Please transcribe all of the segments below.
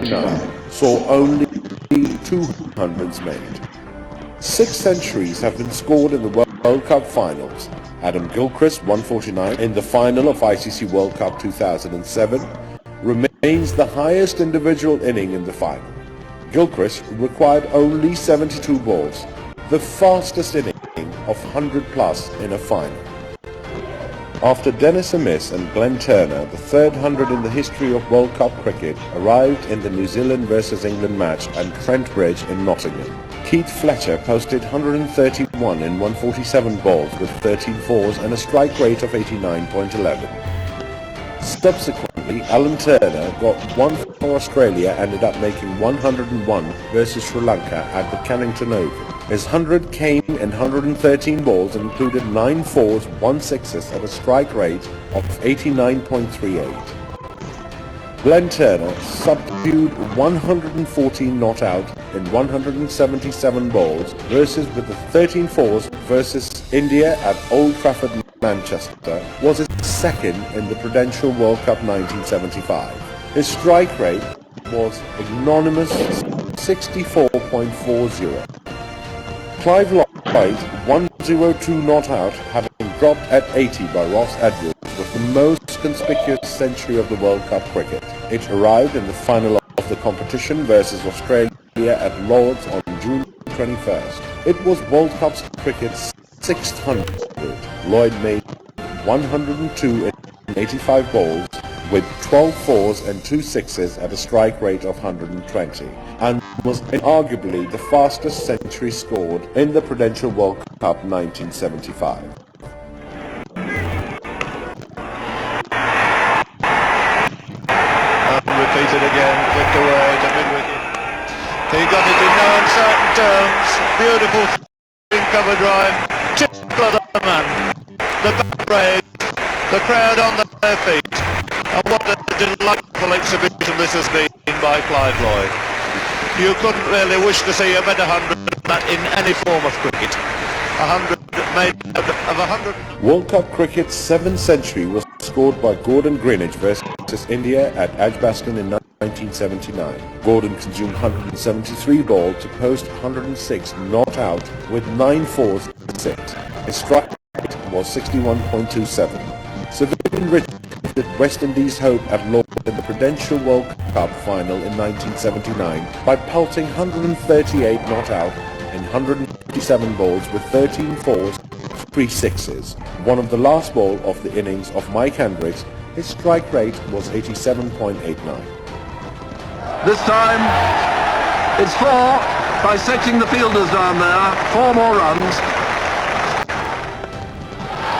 1979 saw only 200s made. 6 centuries have been scored in the World Cup finals. Adam Gilchrist, 149, in the final of ICC World Cup 2007, remains the highest individual inning in the final. Gilchrist required only 72 balls, the fastest inning of 100 plus in a final. After Dennis Amiss and Glenn Turner, the third 100 in the history of World Cup cricket arrived in the New Zealand versus England match at Trent Bridge in Nottingham. Keith Fletcher posted 131 in 147 balls with 13 fours and a strike rate of 89.11. Subsequently, Alan Turner got one for Australia and ended up making 101 versus Sri Lanka at the Cannington Oval. His 100 came in 113 balls and included 9 fours, 1 sixes at a strike rate of 89.38. Glenn Turner subdued 114 not out in 177 balls versus with the 13 fours versus India at Old Trafford, Manchester, was his second in the Prudential World Cup 1975. His strike rate was ignominious 64.40. Clive Lloyd, 102 not out, having dropped at 80 by Ross Edwards, was the most conspicuous century of the World Cup cricket. It arrived in the final of the competition versus Australia at Lord's on June 21st. It was World Cup cricket's 600. Lloyd made 102 in 85 balls with 12 fours and 2 sixes at a strike rate of 120, and was arguably the fastest century scored in the Prudential World Cup 1975. Repeated again, flicked away to mid-wicket. He got it in no uncertain terms. Beautiful cover drive. Tickle of the man. The parade. The crowd on their feet. And what a delightful exhibition this has been by Clive Lloyd. You couldn't really wish to see a better 100 than that in any form of cricket. 100 made of 100. World Cup cricket's 7th century was scored by Gordon Greenidge versus India at Edgbaston in 1979. Gordon consumed 173 balls to post 106 not out with 9 fours and 6. His strike rate was 61.27. Civilian Richard West Indies' hope at Lord's in the Prudential World Cup final in 1979 by pelting 138 not out in 157 balls with 13 fours, 3 sixes. One of the last ball of the innings of Mike Hendricks, his strike rate was 87.89. This time, it's 4, dissecting the fielders down there, 4 more runs.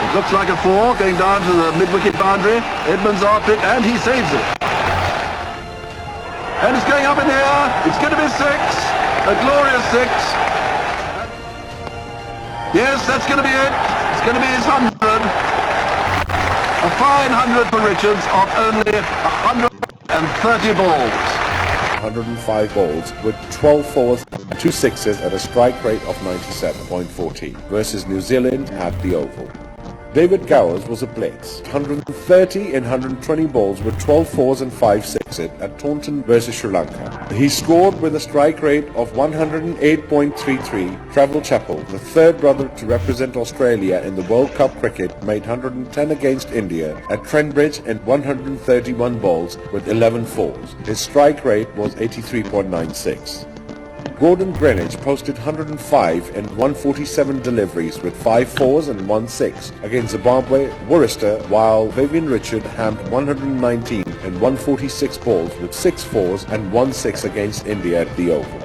It looks like a 4, going down to the mid-wicket boundary. Edmonds are picked, and he saves it. And it's going up in the air, it's going to be 6, a glorious 6. Yes, that's going to be it. It's going to be his 100. A fine 100 for Richards of only 130 balls. 105 balls with 12 fours and 2 sixes at a strike rate of 97.14 versus New Zealand at the Oval. David Gowers was a blitz, 130 in 120 balls with 12 fours and 5 sixes at Taunton versus Sri Lanka. He scored with a strike rate of 108.33. Travell Chappell, the third brother to represent Australia in the World Cup cricket, made 110 against India at Trent Bridge in 131 balls with 11 fours. His strike rate was 83.96. Gordon Greenidge posted 105 in 147 deliveries with 5 fours and 1 6 against Zimbabwe, Worcester, while Vivian Richard hammed 119 in 146 balls with 6 fours and 1 6 against India at the Oval.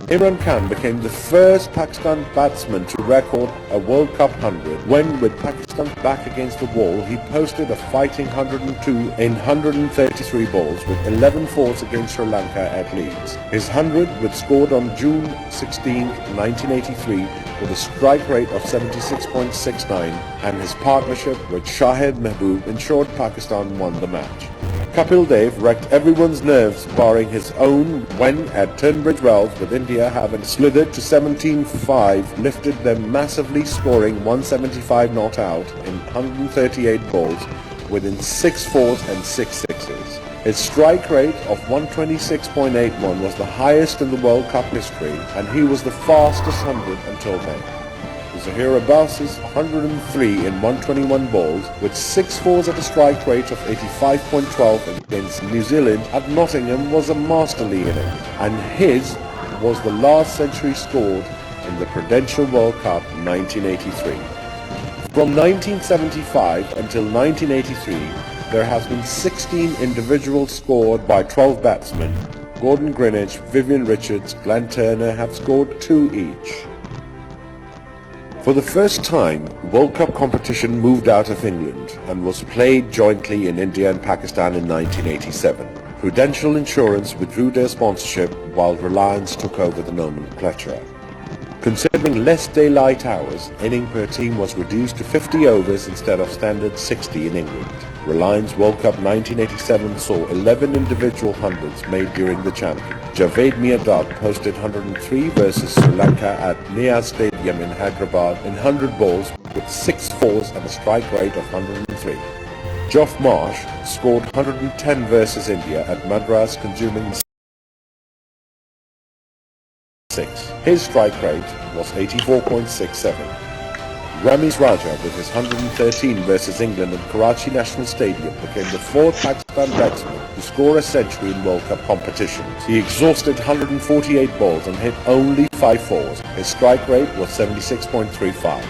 Imran Khan became the first Pakistan batsman to record a World Cup 100 when, with Pakistan back against the wall, he posted a fighting 102 in 133 balls with 11 fours against Sri Lanka at Leeds. His 100 was scored on June 16, 1983 with a strike rate of 76.69, and his partnership with Shahid Mehboob ensured Pakistan won the match. Kapil Dev wrecked everyone's nerves barring his own when at Tunbridge Wells, with India having slithered to 17-5, lifted them massively, scoring 175 not out in 138 balls within 6 fours and 6 sixes. His strike rate of 126.81 was the highest in the World Cup history, and he was the fastest 100 until then. Zahir Abbas's 103 in 121 balls, with 6 fours at a strike rate of 85.12 against New Zealand at Nottingham, was a masterly inning, and his was the last century scored in the Prudential World Cup 1983. From 1975 until 1983, there has been 16 individuals scored by 12 batsmen. Gordon Greenidge, Vivian Richards, Glenn Turner have scored 2 each. For the first time, World Cup competition moved out of England and was played jointly in India and Pakistan in 1987. Prudential Insurance withdrew their sponsorship while Reliance took over the nomenclature. Considering less daylight hours, inning per team was reduced to 50 overs instead of standard 60 in England. Reliance World Cup 1987 saw 11 individual hundreds made during the champion. Javed Mirdad posted 103 versus Sri Lanka at Niaz Stadium in Hyderabad in 100 balls with 6 fours and a strike rate of 103. Geoff Marsh scored 110 versus India at Madras, consuming 6. His strike rate was 84.67. Ramiz Raja, with his 113 versus England at Karachi National Stadium, became the 4th Pakistan batsman to score a century in World Cup competitions. He exhausted 148 balls and hit only 5 fours. His strike rate was 76.35.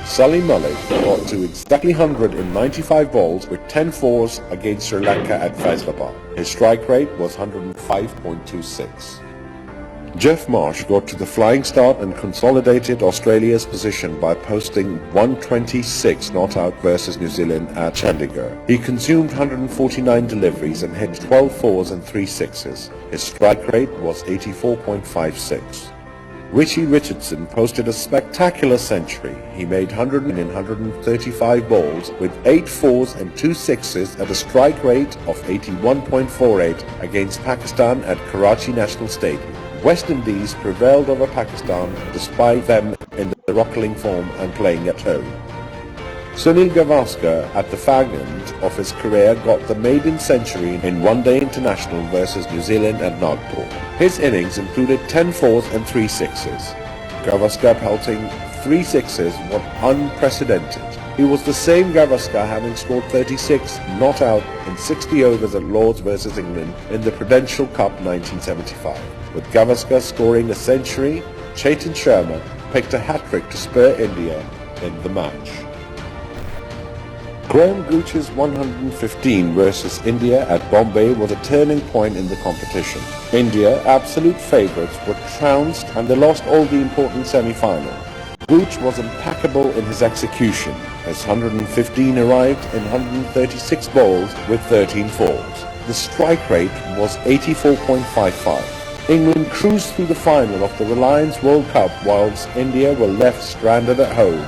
Salim Malik got to exactly 100 in 95 balls with 10 fours against Sri Lanka at Faisalabad. His strike rate was 105.26. Geoff Marsh got to the flying start and consolidated Australia's position by posting 126 not out versus New Zealand at Chandigarh. He consumed 149 deliveries and hit 12 fours and 3 sixes. His strike rate was 84.56. Richie Richardson posted a spectacular century. He made 100 in 135 balls with 8 fours and 2 sixes at a strike rate of 81.48 against Pakistan at Karachi National Stadium. West Indies prevailed over Pakistan despite them in the rockling form and playing at home. Sunil Gavaskar, at the fag end of his career, got the maiden century in one-day international versus New Zealand at Nagpur. His innings included 10 fours and 3 sixes. Gavaskar pelting 3 sixes was unprecedented. He was the same Gavaskar having scored 36 not out in 60 overs at Lord's versus England in the Prudential Cup 1975. With Gavaskar scoring a century, Chetan Sharma picked a hat-trick to spur India in the match. Graham Gooch's 115 versus India at Bombay was a turning point in the competition. India, absolute favourites, were trounced and they lost all the important semi-final. Gooch was impeccable in his execution. His 115 arrived in 136 balls with 13 fours. The strike rate was 84.55. England cruised through the final of the Reliance World Cup whilst India were left stranded at home.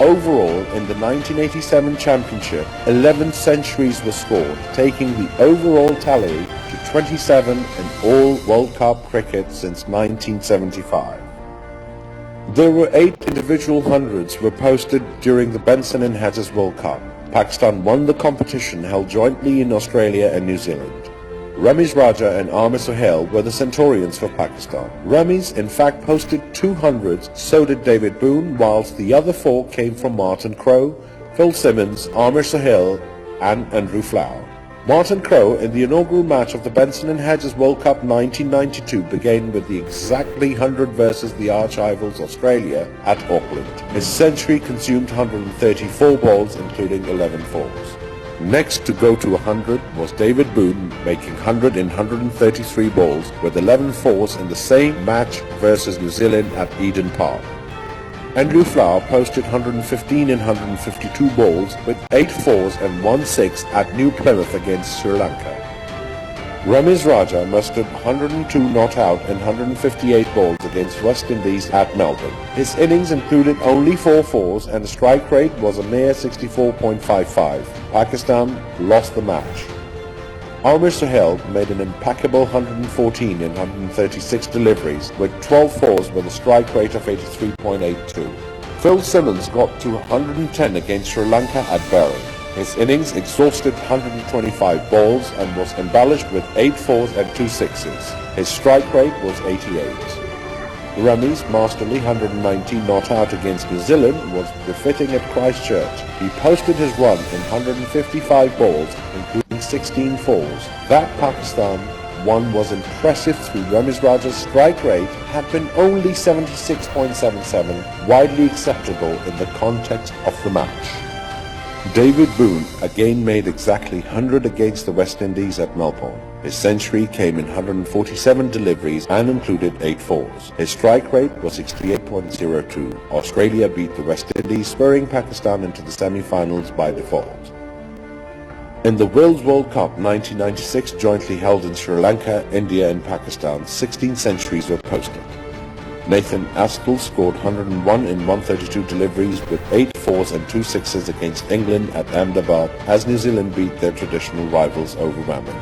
Overall, in the 1987 championship, 11 centuries were scored, taking the overall tally to 27 in all World Cup cricket since 1975. There were 8 individual hundreds were posted during the Benson and Hedges World Cup. Pakistan won the competition held jointly in Australia and New Zealand. Ramiz Raja and Amir Sohail were the centurions for Pakistan. Ramiz in fact posted 200s, so did David Boone, whilst the other 4 came from Martin Crowe, Phil Simmons, Amir Sohail and Andrew Flower. Martin Crowe in the inaugural match of the Benson and Hedges World Cup 1992 began with the exactly 100 versus the arch-rivals Australia at Auckland. His century consumed 134 balls including 11 fours. Next to go to 100 was David Boone, making 100 in 133 balls with 11 fours in the same match versus New Zealand at Eden Park. Andrew Flower posted 115 in 152 balls with 8 fours and 1 6 at New Plymouth against Sri Lanka. Ramiz Raja mustered 102 not out in 158 balls against West Indies at Melbourne. His innings included only 4 fours and the strike rate was a mere 64.55. Pakistan lost the match. Amir Sohail made an impeccable 114 in 136 deliveries with 12 fours with a strike rate of 83.82. Phil Simmons got to 110 against Sri Lanka at Berry. His innings exhausted 125 balls and was embellished with 8 fours and 2 sixes. His strike rate was 88. Rummy's masterly 119 not out against New Zealand was befitting at Christchurch. He posted his run in 155 balls, including 16 fours. That Pakistan one was impressive through Ramiz Raja's strike rate had been only 76.77, widely acceptable in the context of the match. David Boone again made exactly 100 against the West Indies at Melbourne. His century came in 147 deliveries and included 8 fours. His strike rate was 68.02. Australia beat the West Indies, spurring Pakistan into the semi-finals by default. In the World Cup 1996, jointly held in Sri Lanka, India and Pakistan, 16 centuries were posted. Nathan Aspel scored 101 in 132 deliveries with 8 fours and 2 sixes against England at Ahmedabad as New Zealand beat their traditional rivals overwhelmingly.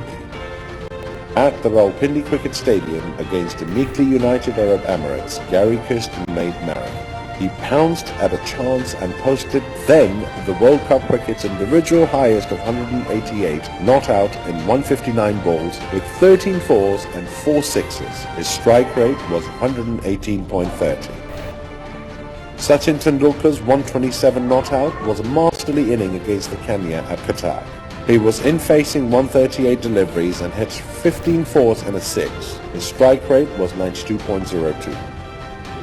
At the Rawalpindi Cricket Stadium against the meekly United Arab Emirates, Gary Kirsten made merry. He pounced at a chance and posted then the World Cup cricket's individual highest of 188 not out in 159 balls with 13 fours and 4 sixes. His strike rate was 118.30. Sachin Tendulkar's 127 not out was a masterly inning against the Kenya at Qatar. He was in facing 138 deliveries and hit 15 fours and a 6. His strike rate was 92.02.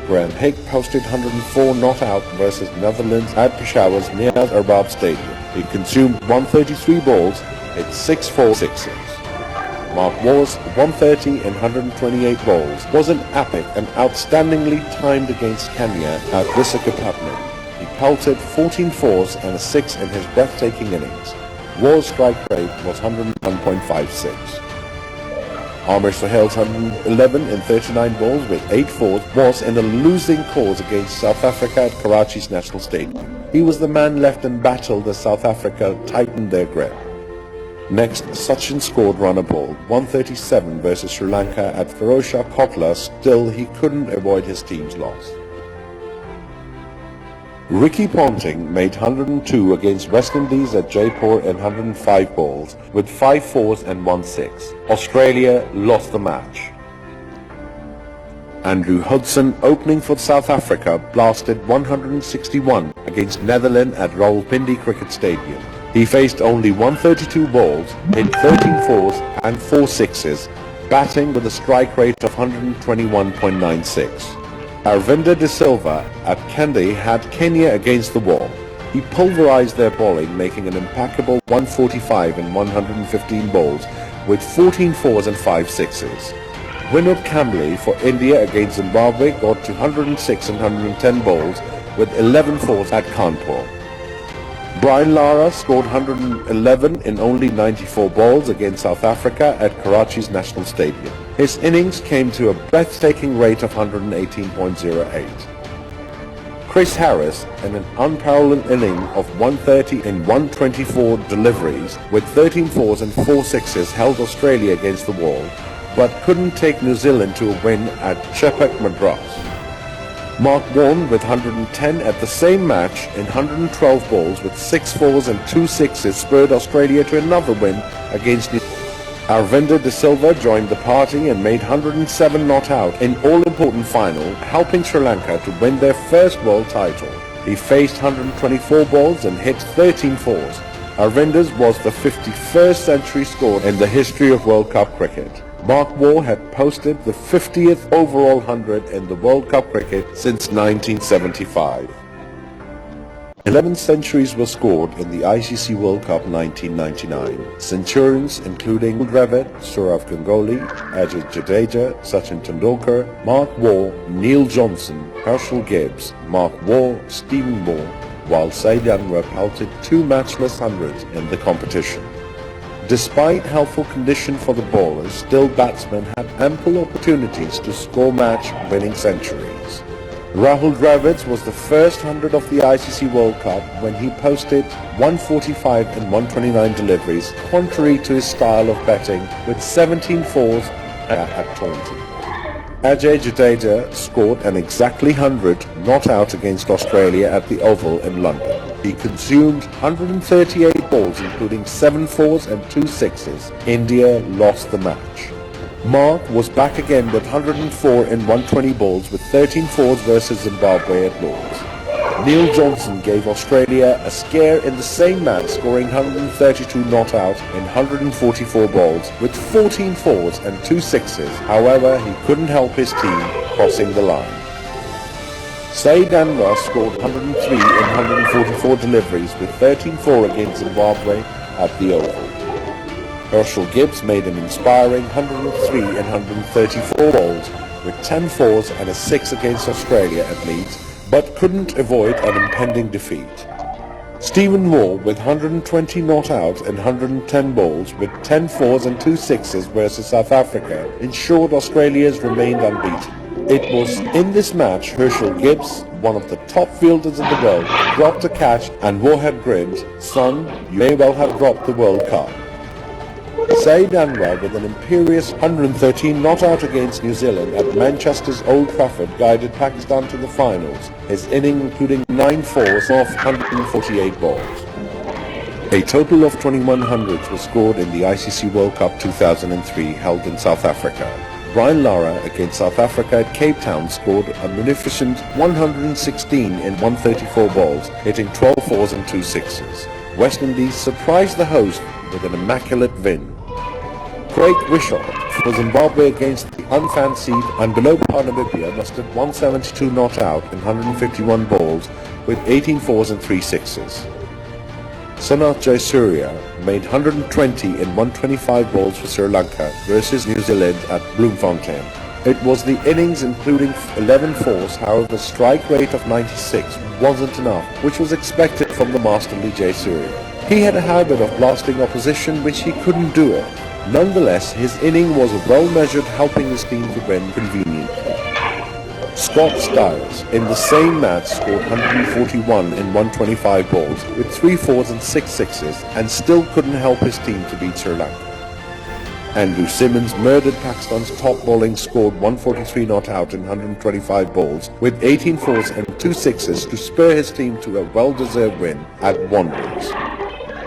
Graham Hick posted 104 not out versus Netherlands at Peshawar's Niaz Arbab Stadium. He consumed 133 balls, hit 6 4 sixes. Mark Waugh's 130 in 128 balls was an epic and outstandingly timed against Kenya at Visakhapatnam. He pelted 14 fours and a 6 in his breathtaking innings. Waugh's strike rate was 101.56. Amir Sohail's 111 in 39 balls with 8 fours was in a losing cause against South Africa at Karachi's National Stadium. He was the man left in battle as South Africa tightened their grip. Next, Sachin scored run a ball, 137 versus Sri Lanka at Firozshah Kotla. Still, he couldn't avoid his team's loss. Ricky Ponting made 102 against West Indies at Jaipur in 105 balls with 5 fours and 1 6. Australia lost the match. Andrew Hudson, opening for South Africa, blasted 161 against Netherlands at Rawalpindi Cricket Stadium. He faced only 132 balls, hit 13 fours and 4 sixes, batting with a strike rate of 121.96. Arvinder De Silva at Kandy had Kenya against the wall. He pulverized their bowling, making an impeccable 145 in 115 balls with 14 fours and 5 sixes. Vinod Kambli for India against Zimbabwe got to 106 in 110 balls with 11 fours at Kanpur. Brian Lara scored 111 in only 94 balls against South Africa at Karachi's National Stadium. His innings came to a breathtaking rate of 118.08. Chris Harris, in an unparalleled inning of 130 in 124 deliveries with 13 fours and 4 sixes, held Australia against the wall, but couldn't take New Zealand to a win at Chepauk, Madras. Mark Vaughan with 110 at the same match in 112 balls with 6 fours and 2 sixes spurred Australia to another win against New Zealand. Arvinder De Silva joined the party and made 107 not out in all-important final, helping Sri Lanka to win their first world title. He faced 124 balls and hit 13 fours. Arvinder's was the 51st century scored in the history of World Cup cricket. Mark Waugh had posted the 50th overall 100 in the World Cup cricket since 1975. 11 centuries were scored in the ICC World Cup 1999. Centurions including Dravid, Sourav Ganguly, Ajay Jadeja, Sachin Tendulkar, Mark Waugh, Neil Johnson, Herschel Gibbs, Mark Waugh, Stephen Moore, while Said Anwar pelted 2 matchless hundreds in the competition. Despite healthful condition for the bowlers, still batsmen had ample opportunities to score match-winning centuries. Rahul Dravid was the first 100 of the ICC World Cup when he posted 145 and 129 deliveries, contrary to his style of batting, with 17 fours at Taunton. Ajay Jadeja scored an exactly 100 not out against Australia at the Oval in London. He consumed 138 balls, including 7 fours and 2 sixes. India lost the match. Mark was back again with 104 in 120 balls with 13 fours versus Zimbabwe at Lord's. Neil Johnson gave Australia a scare in the same match, scoring 132 not out in 144 balls with 14 fours and 2 sixes. However, he couldn't help his team crossing the line. Saeed Anwar scored 103 in 144 deliveries with 13-4 against Zimbabwe at the Oval. Herschel Gibbs made an inspiring 103 in 134 balls with 10 fours and a 6 against Australia at Leeds, but couldn't avoid an impending defeat. Stephen Moore with 120 not out and 110 balls with 10 fours and 2 sixes versus South Africa ensured Australia's remained unbeaten. It was in this match Herschel Gibbs, one of the top fielders in the world, dropped a catch and Warhead grinned, "Son, you may well have dropped the World Cup." Saeed Anwar with an imperious 113 not out against New Zealand at Manchester's Old Trafford guided Pakistan to the finals, his inning including 9 fours off 148 balls. A total of 21 hundreds was scored in the ICC World Cup 2003 held in South Africa. Brian Lara against South Africa at Cape Town scored a magnificent 116 in 134 balls, hitting 12 fours and 2 sixes. West Indies surprised the host with an immaculate win. Craig Wishart for Zimbabwe against the unfancied and below par Namibia mustered 172 not out in 151 balls with 18 fours and 3 sixes. Sanath Jayasuriya made 120 in 125 balls for Sri Lanka versus New Zealand at Bloemfontein. It was the innings including 11 fours, however the strike rate of 96 wasn't enough, which was expected from the masterly Jayasuriya. He had a habit of blasting opposition which he couldn't do it. Nonetheless, his inning was well-measured, helping his team to win conveniently. Scott Styles, in the same match, scored 141 in 125 balls with 3 fours and 6 sixes and still couldn't help his team to beat Sri Lanka. Andrew Simmons murdered Pakistan's top bowling, scored 143 not out in 125 balls with 18 fours and 2 sixes to spur his team to a well-deserved win at Wanderers.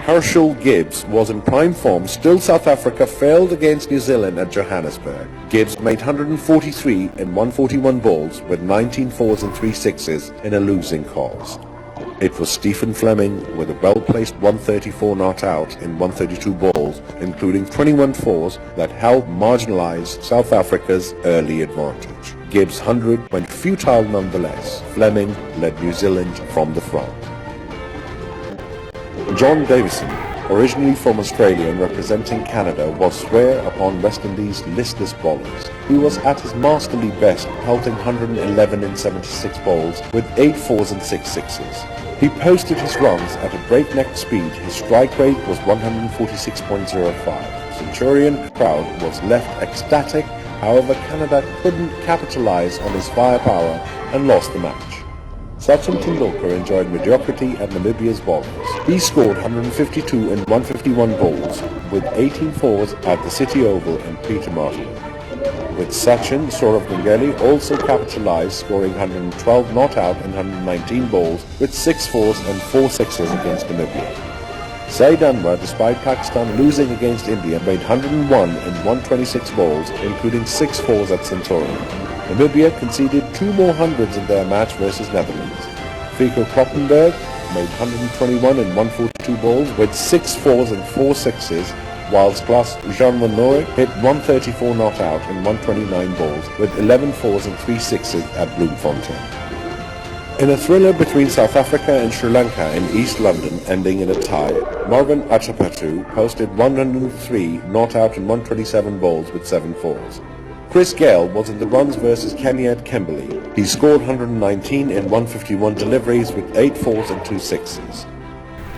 Herschel Gibbs was in prime form, still South Africa failed against New Zealand at Johannesburg. Gibbs made 143 in 141 balls with 19 fours and 3 sixes in a losing cause. It was Stephen Fleming with a well-placed 134 not out in 132 balls, including 21 fours, that helped marginalize South Africa's early advantage. Gibbs' 100 went futile nonetheless. Fleming led New Zealand from the front. John Davison, originally from Australia and representing Canada, was rare upon West Indies' listless bowlers. He was at his masterly best, pelting 111 in 76 balls with 8 fours and 6 sixes. He posted his runs at a breakneck speed. His strike rate was 146.05. Centurion crowd was left ecstatic, however Canada couldn't capitalize on his firepower and lost the match. Sachin Tendulkar enjoyed mediocrity at Namibia's bowlers. He scored 152 in 151 balls with 18 fours at the City Oval in Pietermaritzburg. With Sachin, Sourav Ganguly also capitalized, scoring 112 not out in 119 balls with 6 fours and 4 sixes against Namibia. Saeed Anwar, despite Pakistan losing against India, made 101 in 126 balls, including 6 fours at Centurion. Namibia conceded 2 more hundreds in their match versus Netherlands. Fico Kloppenberg made 121 in 142 balls with 6 fours and 4 sixes, whilst Klaas Jan van Nooy hit 134 not out in 129 balls with 11 fours and 3 sixes at Bloemfontein. In a thriller between South Africa and Sri Lanka in East London ending in a tie, Marvin Achapatu posted 103 not out in 127 balls with 7 fours. Chris Gale was in the runs versus Kenya at Kimberley. He scored 119 in 151 deliveries with 8 fours and 2 sixes.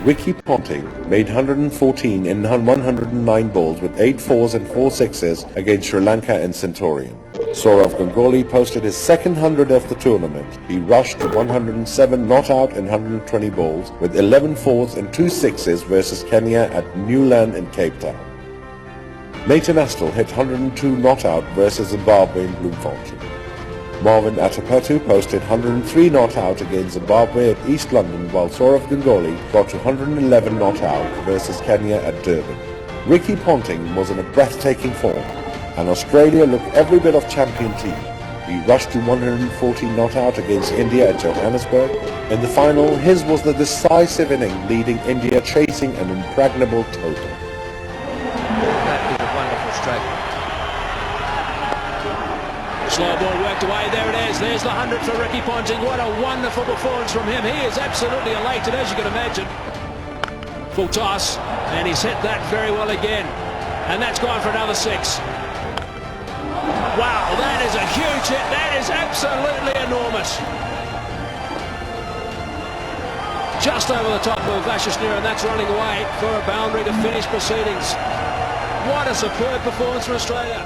Ricky Ponting made 114 in 109 balls with 8 fours and 4 sixes against Sri Lanka and Centurion. Sourav Ganguly posted his second 100 of the tournament. He rushed to 107 not out in 120 balls with 11 fours and 2 sixes versus Kenya at Newland in Cape Town. Leighton Astle hit 102 not out versus Zimbabwe in Bloemfontein. Marvin Atapetu posted 103 not out against Zimbabwe at East London, while Saurav Ganguly got to 111 not out versus Kenya at Durban. Ricky Ponting was in a breathtaking form, and Australia looked every bit of champion team. He rushed to 140 not out against India at Johannesburg. In the final, his was the decisive inning, leading India chasing an impregnable total. That is a wonderful stroke. Slow ball worked away, there it is. There's the 100 for Ricky Ponting. What a wonderful performance from him. He is absolutely elated, as you can imagine. Full toss, and he's hit that very well again. And that's gone for another 6. Wow, that is a huge hit. That is absolutely enormous. Just over the top of Vashishneer, and that's running away for a boundary to finish proceedings. What a superb performance for Australia.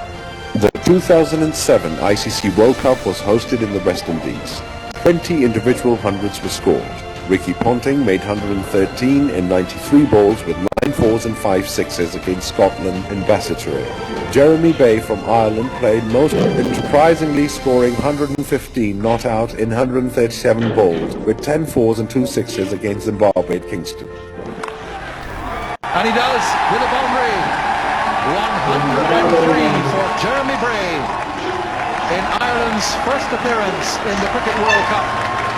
The 2007 ICC World Cup was hosted in the West Indies. 20 individual hundreds were scored. Ricky Ponting made 113 in 93 balls with 9 fours and 5 sixes against Scotland in Bassittery. Jeremy Bay from Ireland played most surprisingly, scoring 115 not out in 137 balls with 10 fours and 2 sixes against Zimbabwe at Kingston. And he does with a boundary. 103 for Jeremy Bray in Ireland's first appearance in the Cricket World Cup.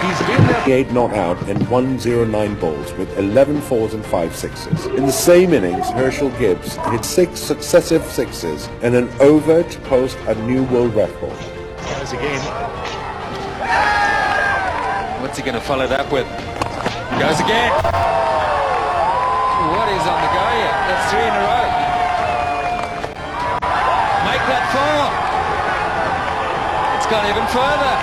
He's been there 8 not out in 109 balls with 11 fours and 5 sixes. In the same innings, Herschel Gibbs hit 6 successive sixes and an over to post a new world record. Goes again. What's he going to follow that with? Goes again. What is on the go here? That's 3 in a row. Make that 4. It's gone even further.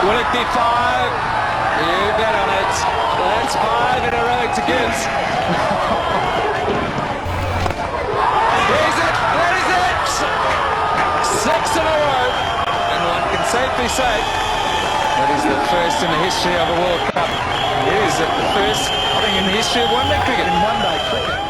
Will it be 5? You bet on it. That's 5 in a row to Gibbs. Here's it. That is it. 6 in a row. And one can safely say that is the first in the history of a World Cup. It is the first, I think, in the history of one-day cricket. In one-day cricket.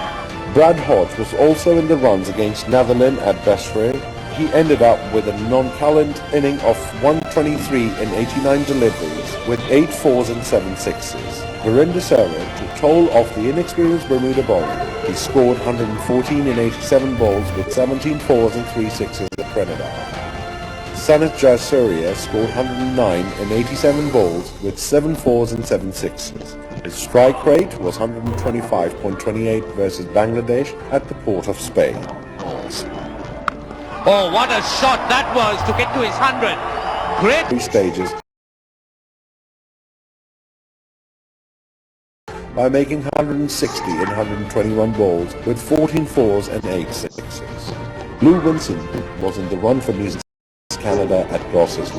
Brad Hodge was also in the runs against Netherlands at Basseterre. He ended up with a non-callant inning of 123 in 89 deliveries with 8 fours and 7 sixes. Virender Sehwag took toll of the inexperienced Bermuda bowler. He scored 114 in 87 balls with 17 fours and 3 sixes at Trinidad. Sanat Jayasuriya scored 109 in 87 balls with 7 fours and 7 sixes. His strike rate was 125.28 versus Bangladesh at the Port of Spain. Oh, what a shot that was to get to his 100. Great. 3 stages by making 160 in 121 balls with 14 fours and 8 sixes. Lou Winson was in the run for New Zealand Canada at Gosses.